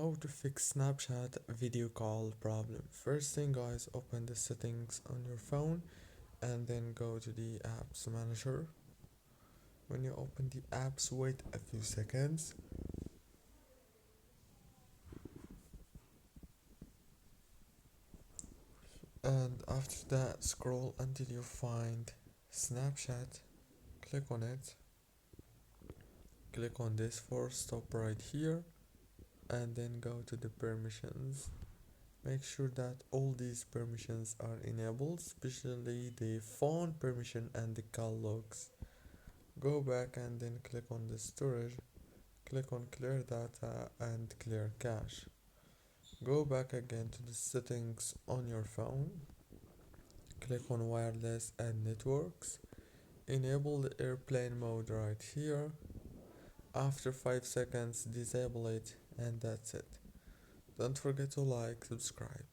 How to fix Snapchat video call problem. First thing guys, open the settings on your phone and then go to the apps manager. When you open the apps, wait a few seconds and after that scroll until you find Snapchat. Click on it, click on this for stop right here and then go to the permissions. Make sure that all these permissions are enabled, especially the phone permission and the call logs. Go back and then click on the storage, click on clear data and clear cache. Go back again to the settings on your phone, click on wireless and networks, enable the airplane mode right here. After 5 seconds disable it, and that's it. Don't forget to like, subscribe.